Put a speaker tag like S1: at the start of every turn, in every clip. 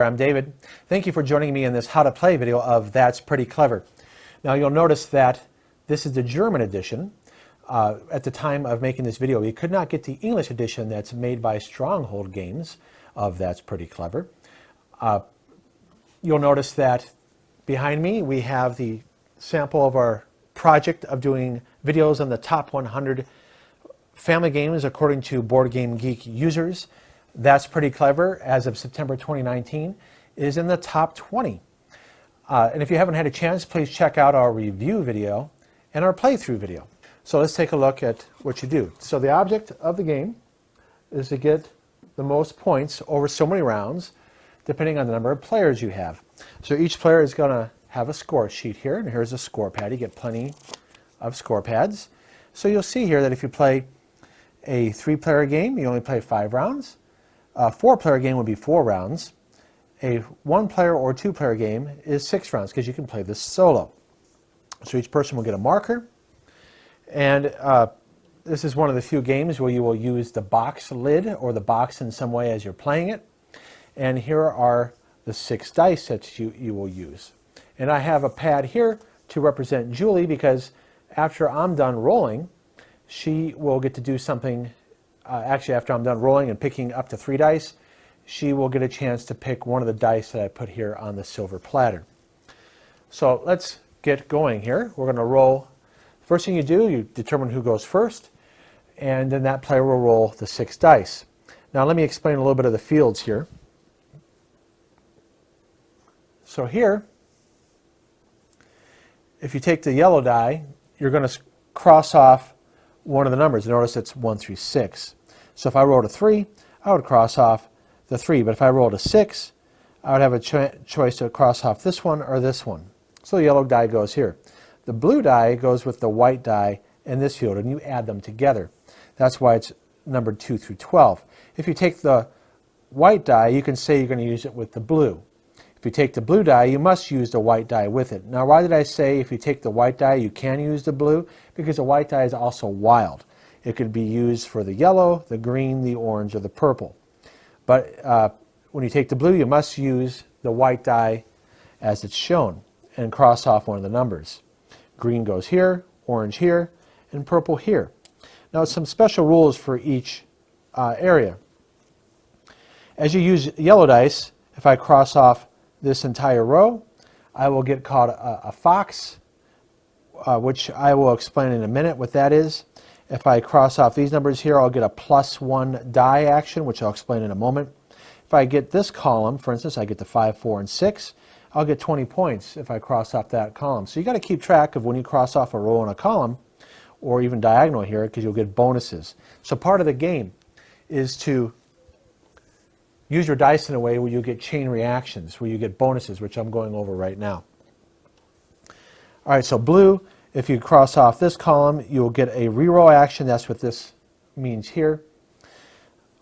S1: I'm David. Thank you for joining me in this how to play video of That's Pretty Clever. Now you'll notice that this is the German edition. At the time of making this video, we could not get the English edition that's made by Stronghold Games of That's Pretty Clever. You'll notice that behind me we have the sample of our project of doing videos on the top 100 family games according to Board Game Geek users. That's Pretty Clever, as of September 2019, is in the top 20. And if you haven't had a chance, please check out our review video and our playthrough video. So let's take a look at what you do. So the object of the game is to get the most points over so many rounds, depending on the number of players you have. So each player is going to have a score sheet here, and here's a score pad. You get plenty of score pads. So you'll see here that if you play a 3-player game, you only play 5 rounds. A 4-player game would be 4 rounds. A 1-player or 2-player game is 6 rounds because you can play this solo. So each person will get a marker. And this is one of the few games where you will use the box lid or the box in some way as you're playing it. And here are the 6 dice that you will use. And I have a pad here to represent Julie because after I'm done rolling, she will get to do something. Actually, after I'm done rolling and picking up to 3 dice, she will get a chance to pick one of the dice that I put here on the silver platter. So let's get going here. We're going to roll. First thing you do, you determine who goes first, and then that player will roll the 6 dice. Now let me explain a little bit of the fields here. So here, if you take the yellow die, you're going to cross off one of the numbers. Notice it's 1 through 6. So if I rolled a 3, I would cross off the 3. But if I rolled a 6, I would have a choice to cross off this one or this one. So the yellow die goes here. The blue die goes with the white die in this field, and you add them together. That's why it's numbered 2 through 12. If you take the white die, you can say you're going to use it with the blue. If you take the blue die, you must use the white die with it. Now, why did I say if you take the white die, you can use the blue? Because the white die is also wild. It could be used for the yellow, the green, the orange, or the purple. But when you take the blue, you must use the white die as it's shown and cross off one of the numbers. Green goes here, orange here, and purple here. Now, some special rules for each area. As you use yellow dice, if I cross off this entire row, I will get called a fox, which I will explain in a minute what that is. If I cross off these numbers here, I'll get a +1 die action, which I'll explain in a moment. If I get this column, for instance, I get the 5, 4, and 6, I'll get 20 points if I cross off that column. So you got to keep track of when you cross off a row in a column, or even diagonal here, because you'll get bonuses. So part of the game is to use your dice in a way where you get chain reactions, where you get bonuses, which I'm going over right now. All right, so blue, if you cross off this column, you will get a reroll action. That's what this means here.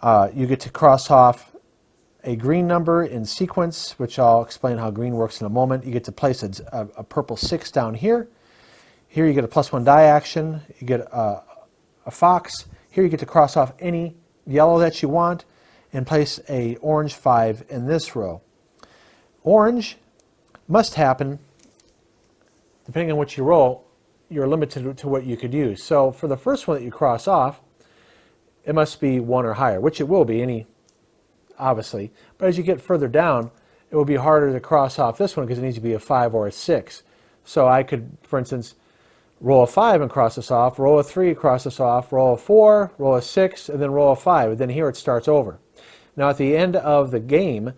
S1: You get to cross off a green number in sequence, which I'll explain how green works in a moment. You get to place a purple 6 down here. Here you get a +1 die action. You get a fox. Here you get to cross off any yellow that you want and place a orange 5 in this row. Orange must happen, depending on what you roll, you're limited to what you could use. So for the first one that you cross off, it must be 1 or higher, which it will be, obviously. But as you get further down, it will be harder to cross off this one because it needs to be a 5 or a 6. So I could, for instance, roll a 5 and cross this off, roll a 3, cross this off, roll a 4, roll a 6, and then roll a 5. And then here it starts over. Now at the end of the game,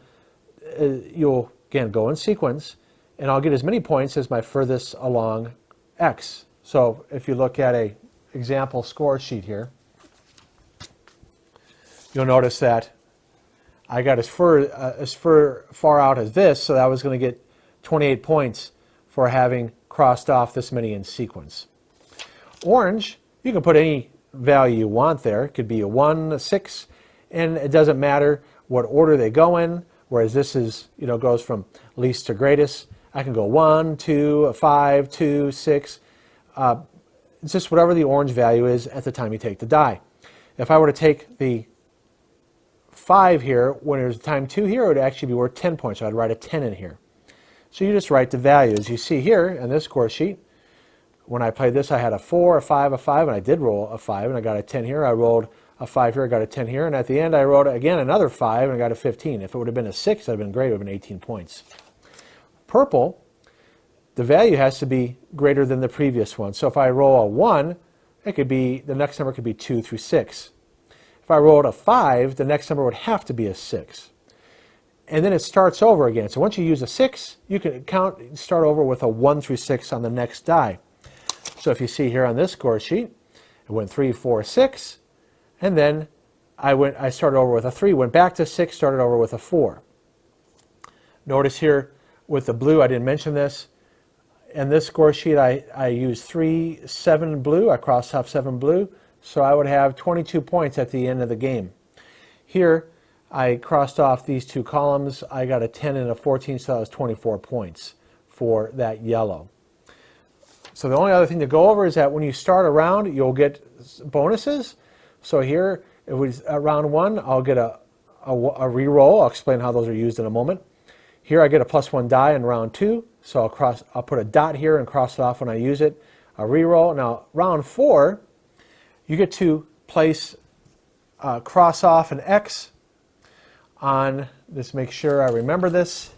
S1: you'll again go in sequence, and I'll get as many points as my furthest along X. So if you look at a example score sheet here, you'll notice that I got as far out as this, so I was going to get 28 points for having crossed off this many in sequence. Orange, you can put any value you want there. It could be a 1, a 6, and it doesn't matter what order they go in, whereas this is, goes from least to greatest. I can go 1, 2, 5, 2, 6. It's just whatever the orange value is at the time you take the die. If I were to take the 5 here, when there's time 2 here, it would actually be worth 10 points. So I'd write a 10 in here. So you just write the values. You see here in this score sheet, when I played this, I had a 4, a 5, a 5, and I did roll a 5, and I got a 10 here. I rolled a 5 here, I got a 10 here, and at the end I rolled again another 5, and I got a 15. If it would have been a 6, that would have been great. It would have been 18 points. Purple, the value has to be greater than the previous one. So if I roll a 1, it could be, the next number could be 2 through 6. If I rolled a 5, the next number would have to be a 6. And then it starts over again. So once you use a 6, you can start over with a 1 through 6 on the next die. So if you see here on this score sheet, it went 3, 4, 6, and then I started over with a 3, went back to 6, started over with a 4. Notice here with the blue, I didn't mention this. In this score sheet, I used 3, 7 blue. I crossed off 7 blue, so I would have 22 points at the end of the game. Here, I crossed off these 2 columns. I got a 10 and a 14, so that was 24 points for that yellow. So the only other thing to go over is that when you start a round, you'll get bonuses. So here, it was round 1, I'll get a re-roll. I'll explain how those are used in a moment. Here I get a +1 die in round 2, so I'll put a dot here and cross it off when I use it. A re-roll. Now round 4, you get to place cross off an X on, just make sure I remember this,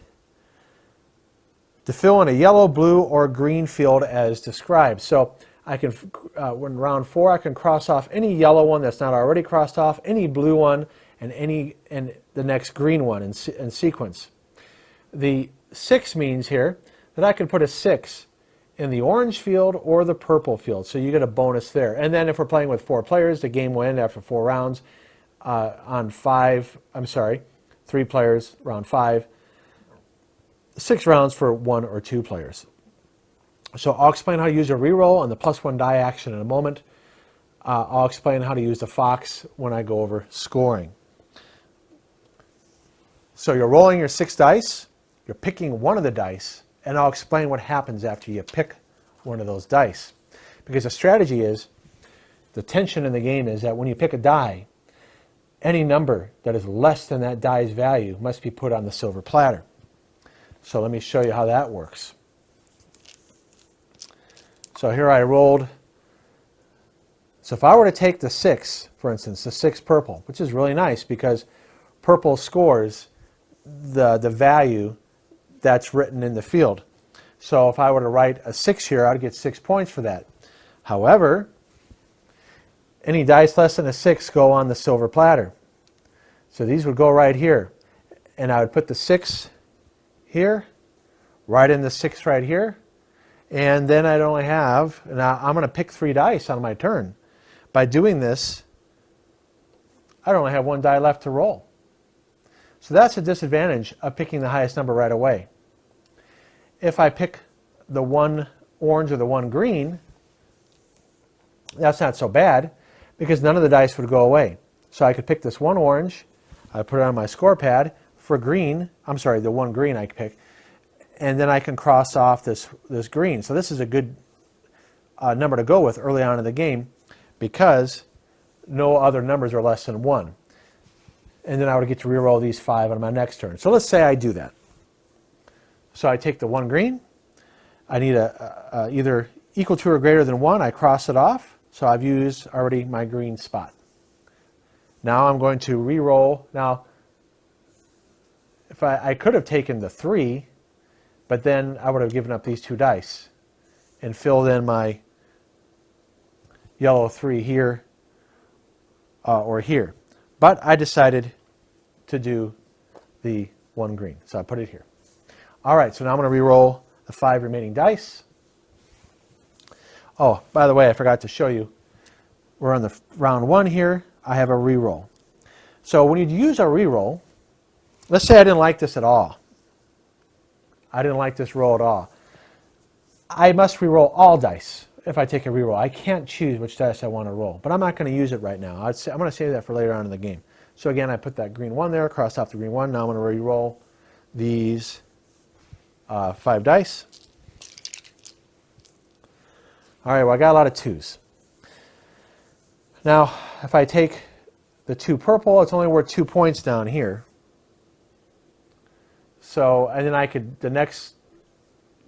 S1: to fill in a yellow, blue, or green field as described. So I can, when round 4, I can cross off any yellow one that's not already crossed off, any blue one, and the next green one in sequence. The 6 means here that I can put a 6 in the orange field or the purple field, so you get a bonus there. And then if we're playing with 4 players, the game will end after 4 rounds. On 3 players, round 5. 6 rounds for 1 or 2 players. So I'll explain how to use a reroll and the +1 die action in a moment. I'll explain how to use the fox when I go over scoring. So you're rolling your 6 dice, you're picking one of the dice, and I'll explain what happens after you pick one of those dice. Because the strategy is, the tension in the game is that when you pick a die, any number that is less than that die's value must be put on the silver platter. So let me show you how that works. So here I rolled. So if I were to take the 6, for instance, the 6 purple, which is really nice because purple scores the value that's written in the field. So if I were to write a 6 here, I'd get 6 points for that. However, any dice less than a 6 go on the silver platter. So these would go right here. And I would put the 6 here, right in the 6 right here, and then I'd only have, now I'm going to pick 3 dice on my turn. By doing this, I'd only have 1 die left to roll. So that's a disadvantage of picking the highest number right away. If I pick the 1 orange or the 1 green, that's not so bad because none of the dice would go away. So I could pick this 1 orange, I put it on my score pad. For green, the 1 green I pick, and then I can cross off this green. So this is a good number to go with early on in the game because no other numbers are less than 1. And then I would get to reroll these 5 on my next turn. So let's say I do that. So I take the 1 green. I need either equal to or greater than 1. I cross it off. So I've used already my green spot. Now I'm going to reroll. Now, if I could have taken the 3, but then I would have given up these 2 dice and filled in my yellow 3 here or here. But I decided to do the 1 green, so I put it here. All right, so now I'm going to re-roll the 5 remaining dice. Oh, by the way, I forgot to show you. We're on the round 1 here. I have a re-roll. So when you use a re-roll, let's say I didn't like this at all. I didn't like this roll at all. I must re-roll all dice if I take a re-roll. I can't choose which dice I want to roll, but I'm not going to use it right now. I'm going to save that for later on in the game. So again, I put that green 1 there, crossed off the green 1. Now I'm going to re-roll these 5 dice. All right, well, I got a lot of 2s. Now, if I take the 2 purple, it's only worth 2 points down here. So, and then I could, the next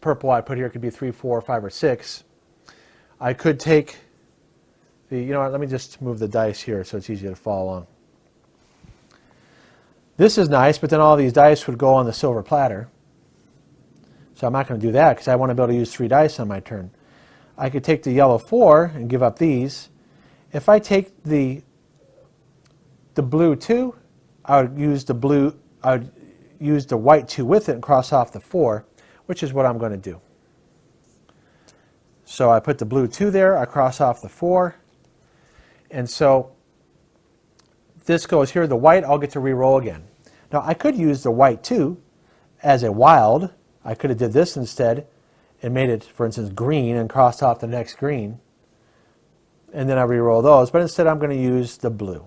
S1: purple I put here could be 3, 4, 5, or 6. I could take the, you know what, let me just move the dice here so it's easier to follow along. This is nice, but then all these dice would go on the silver platter. So I'm not going to do that because I want to be able to use 3 dice on my turn. I could take the yellow 4 and give up these. If I take the blue 2, I would use the blue, I would use the white 2 with it and cross off the 4, which is what I'm going to do. So I put the blue 2 there, I cross off the 4, and so this goes here. The white I'll get to re-roll again. Now I could use the white 2 as a wild. I could have did this instead and made it, for instance, green and crossed off the next green, and then I re-roll those, but instead I'm going to use the blue.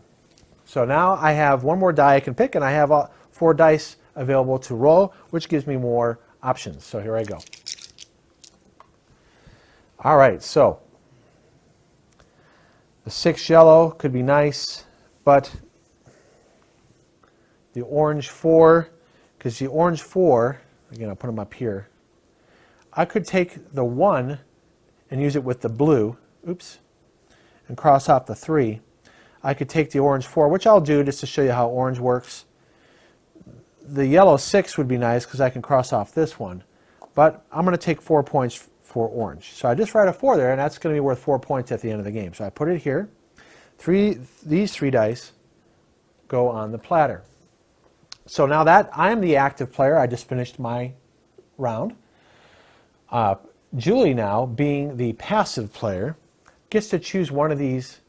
S1: So now I have one more die I can pick, and I have 4 dice available to roll, which gives me more options. So here I go. All right, so the 6 yellow could be nice, but the orange 4, because the orange 4, again, I'll put them up here, I could take the 1 and use it with the blue, oops, and cross off the 3. I could take the orange 4, which I'll do just to show you how orange works. The yellow 6 would be nice because I can cross off this one, but I'm going to take 4 points for orange. So I just write a 4 there, and that's going to be worth 4 points at the end of the game. So I put it here. These 3 dice go on the platter. So now that I'm the active player, I just finished my round. Julie, now being the passive player, gets to choose one of these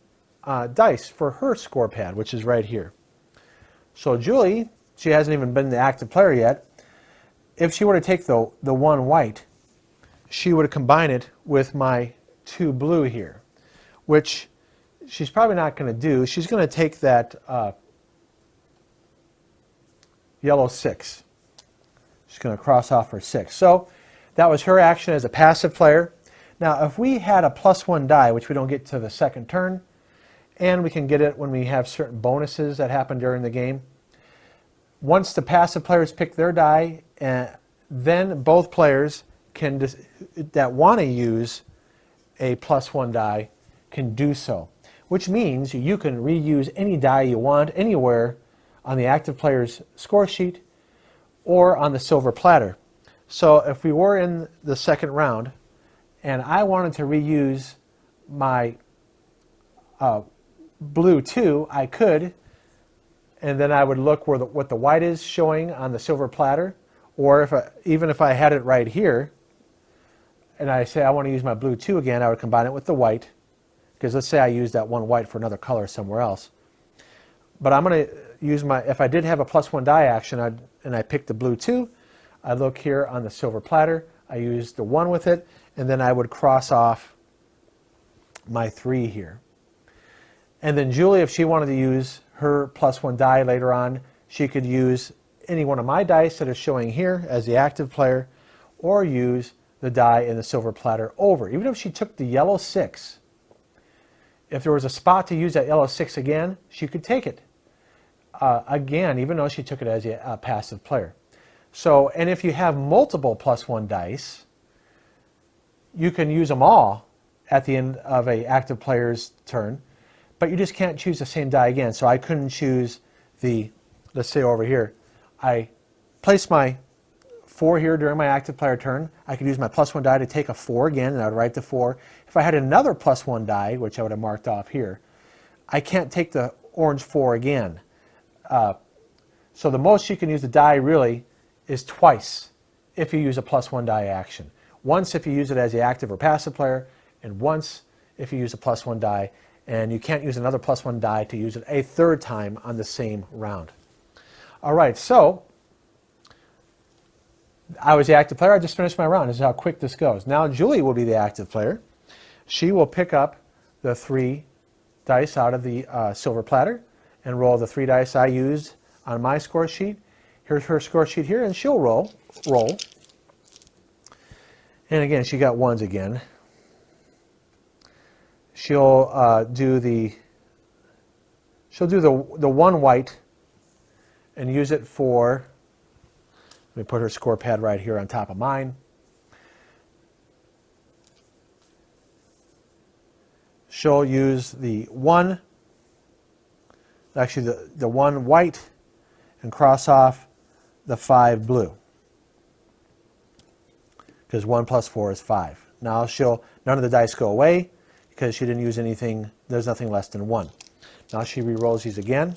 S1: dice for her score pad, which is right here. So Julie, she hasn't even been the active player yet. If she were to take the 1 white, she would combine it with my 2 blue here, which she's probably not going to do. She's going to take that yellow 6. She's going to cross off her 6. So that was her action as a passive player. Now, if we had a +1 die, which we don't get to the second turn, and we can get it when we have certain bonuses that happen during the game, once the passive players pick their die, then both players that want to use a +1 die can do so, which means you can reuse any die you want anywhere on the active player's score sheet or on the silver platter. So if we were in the second round and I wanted to reuse my blue 2, I could, and then I would look where what the white is showing on the silver platter, or even if I had it right here and I say I want to use my blue 2 again, I would combine it with the white, because let's say I use that 1 white for another color somewhere else. But I'm going to use if I did have a +1 die action and I picked the blue 2, I look here on the silver platter, I use the 1 with it, and then I would cross off my 3 here. And then Julie, if she wanted to use her +1 die later on, she could use any one of my dice that is showing here as the active player, or use the die in the silver platter over. Even if she took the yellow 6, if there was a spot to use that yellow 6 again, she could take it again, even though she took it as a passive player. So, and if you have multiple +1 dice, you can use them all at the end of an active player's turn, but you just can't choose the same die again. So I couldn't choose let's say over here, I placed my 4 here during my active player turn. I could use my +1 die to take a 4 again, and I would write the 4. If I had another +1 die, which I would have marked off here, I can't take the orange 4 again. So the most you can use the die really is twice if you use a +1 die action. Once if you use it as the active or passive player, and once if you use a +1 die, and you can't use another +1 die to use it a third time on the same round. All right, so I was the active player. I just finished my round. This is how quick this goes. Now Julie will be the active player. She will pick up the 3 dice out of the silver platter and roll the 3 dice I used on my score sheet. Here's her score sheet here, and she'll roll. And again, she got 1s again. She'll she'll do the one white and use it for, let me put her score pad right here on top of mine. She'll use the one, actually the one white, and cross off the 5 blue. Because 1 plus 4 is 5. Now none of the dice go away because she didn't use anything, there's nothing less than 1. Now she re-rolls these again.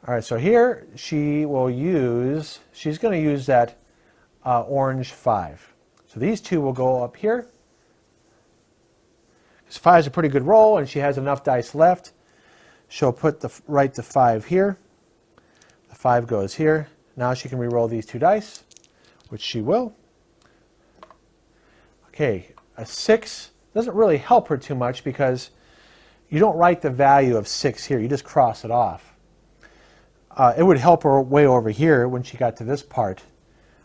S1: All right, so here she's going to use that orange 5. So these two will go up here. Because 5 is a pretty good roll and she has enough dice left. She'll write the 5 here. The 5 goes here. Now she can re-roll these 2 dice, which she will. Okay, a 6 doesn't really help her too much because you don't write the value of 6 here. You just cross it off. It would help her way over here when she got to this part.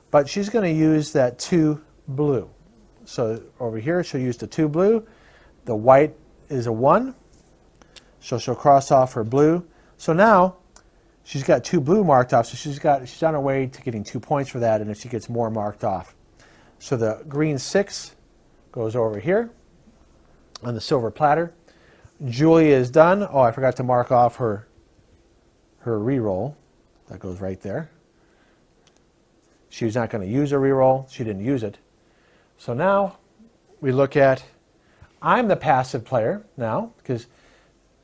S1: But she's going to use that 2 blue. So over here she'll use the 2 blue. The white is a 1. So she'll cross off her blue. So now she's got 2 blue marked off. So she's on her way to getting 2 points for that, and if she gets more marked off. So the green 6 goes over here on the silver platter. Julia is done. Oh, I forgot to mark off her re-roll. That goes right there. She was not going to use a re-roll. She didn't use it. So now we look at, I'm the passive player now because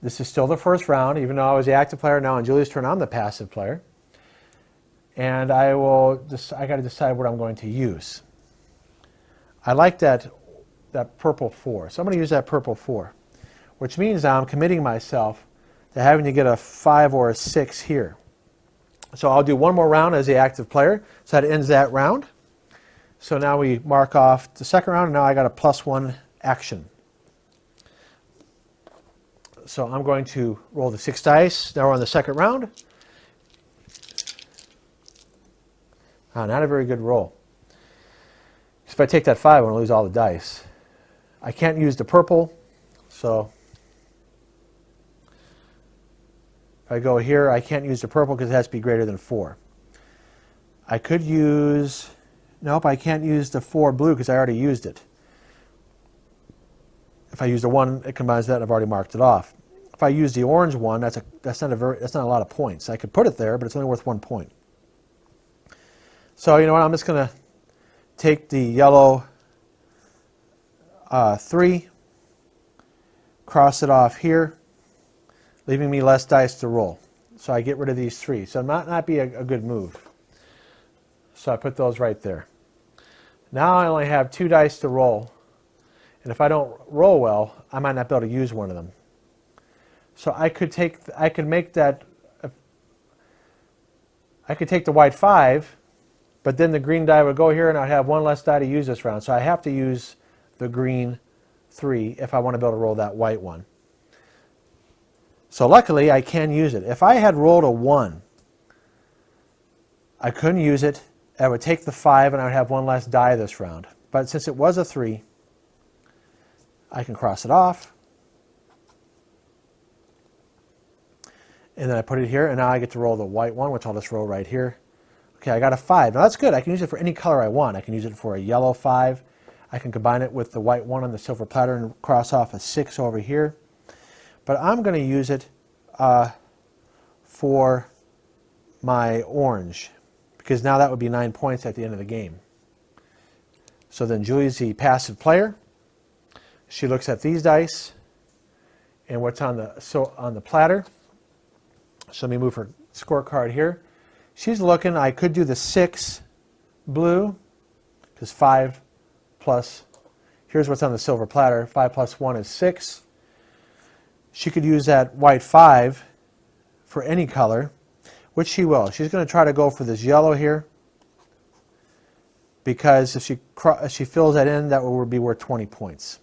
S1: this is still the first round, even though I was the active player. Now on Julia's turn, I'm the passive player. And I got to decide what I'm going to use. I like that purple 4. So I'm going to use that purple 4, which means I'm committing myself to having to get a 5 or a 6 here. So I'll do one more round as the active player. So that ends that round. So now we mark off the second round, and now I got a +1 action. So I'm going to roll the 6 dice. Now we're on the second round. Not a very good roll. If I take that 5, I'm going to lose all the dice. I can't use the purple, so if I go here, I can't use the purple because it has to be greater than 4. I could use, nope, I can't use the 4 blue because I already used it. If I use the 1, it combines that, and I've already marked it off. If I use the orange 1, that's not a lot of points. I could put it there, but it's only worth 1 point. So you know what? I'm just going to take the yellow 3, cross it off here, leaving me less dice to roll. So I get rid of these 3. So it might not be a good move. So I put those right there. Now I only have 2 dice to roll. And if I don't roll well, I might not be able to use one of them. So I could take the white 5, but then the green die would go here and I'd have 1 less die to use this round. So I have to use the green 3 if I want to be able to roll that white 1. So luckily I can use it. If I had rolled a 1, I couldn't use it. I would take the 5 and I would have 1 less die this round. But since it was a 3, I can cross it off. And then I put it here, and now I get to roll the white 1, which I'll just roll right here. Okay, I got a 5. Now that's good. I can use it for any color I want. I can use it for a yellow 5. I can combine it with the white 1 on the silver platter and cross off a 6 over here. But I'm going to use it for my orange, because now that would be 9 points at the end of the game. So then Julie's the passive player. She looks at these dice and what's on the platter. So let me move her scorecard here. She's looking, I could do the 6 blue, because 5 plus, here's what's on the silver platter, 5 plus 1 is 6. She could use that white 5 for any color, which she will. She's going to try to go for this yellow here, because if she fills that in, that will be worth 20 points.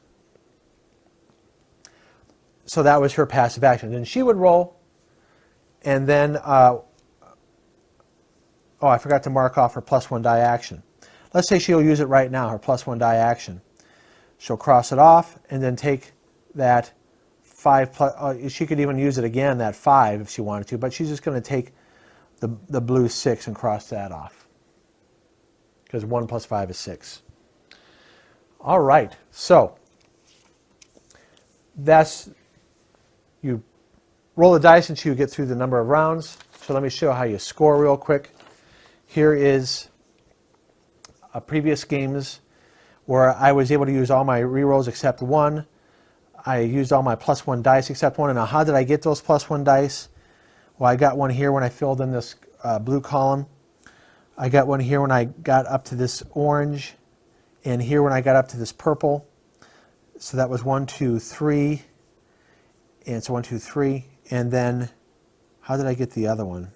S1: So that was her passive action. Then she would roll, and then, oh, I forgot to mark off her +1 die action. Let's say she'll use it right now, her +1 die action. She'll cross it off and then take that 5 plus, she could even use it again, that 5, if she wanted to, but she's just going to take the blue 6 and cross that off, because 1 plus 5 is 6. All right, so that's, you roll the dice until you get through the number of rounds. So let me show how you score real quick. Here is previous games where I was able to use all my rerolls except 1. I used all my +1 dice except 1. And now how did I get those +1 dice? Well, I got one here when I filled in this blue column. I got one here when I got up to this orange, and here when I got up to this purple. So that was 1, 2, 3, and so 1, 2, 3, and then how did I get the other one?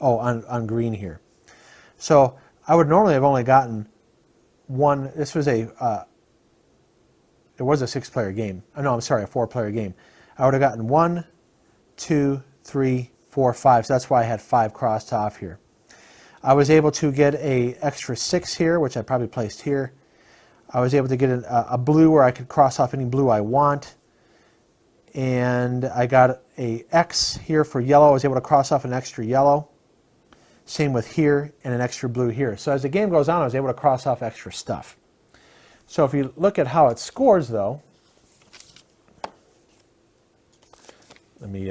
S1: Oh, on green here. So I would normally have only gotten one. This was it was a 6-player game. Oh, no, I'm sorry, a 4-player game. I would have gotten 1, 2, 3, 4, 5. So that's why I had 5 crossed off here. I was able to get an extra 6 here, which I probably placed here. I was able to get a blue where I could cross off any blue I want. And I got a X here for yellow. I was able to cross off an extra yellow. Same with here, and an extra blue here. So as the game goes on, I was able to cross off extra stuff. So if you look at how it scores, though, let me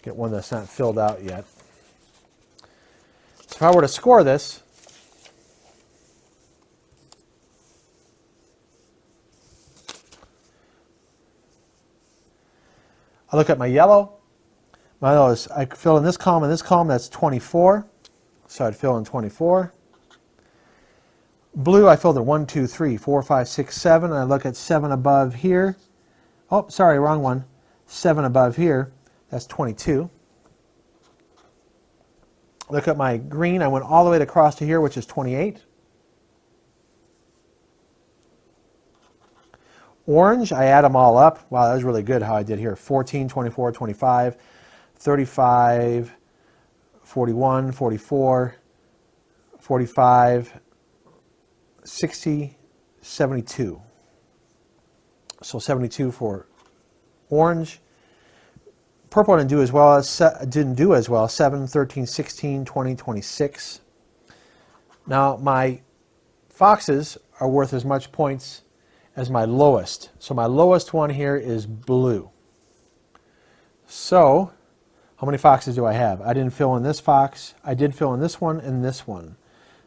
S1: get one that's not filled out yet. So if I were to score this, I look at my yellow. My yellow is, I fill in this column, that's 24. So I'd fill in 24. Blue, I filled in 1, 2, 3, 4, 5, 6, 7. And I look at 7 above here. Oh, sorry, wrong one. 7 above here, that's 22. Look at my green, I went all the way across to here, which is 28. Orange, I add them all up. Wow, that was really good how I did here. 14, 24, 25, 35, 41, 44, 45, 60, 72. So 72 for orange. Purple didn't do as well. 7, 13, 16, 20, 26. Now my foxes are worth as much points as my lowest. So my lowest one here is blue. So how many foxes do I have? I didn't fill in this fox. I did fill in this one and this one.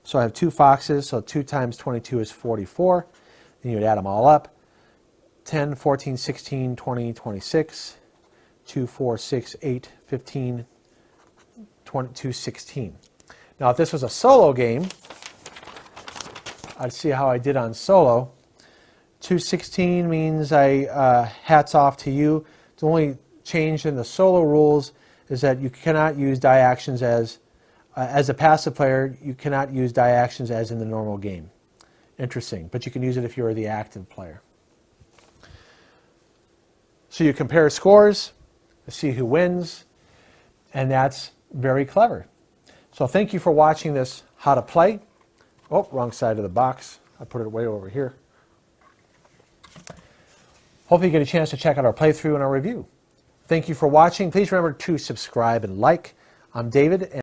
S1: So I have 2 foxes. So 2 times 22 is 44. Then you would add them all up. 10, 14, 16, 20, 26. 2, 4, 6, 8, 15, 22, 16. Now if this was a solo game, I'd see how I did on solo. 216 means hats off to you. The only change in the solo rules is that you cannot use die actions as a passive player, you cannot use die actions as in the normal game. Interesting, but you can use it if you're the active player. So you compare scores to see who wins, and that's very clever. So thank you for watching this how to play. Oh, wrong side of the box. I put it way over here. Hopefully you get a chance to check out our playthrough and our review. Thank you for watching. Please remember to subscribe and like. I'm David.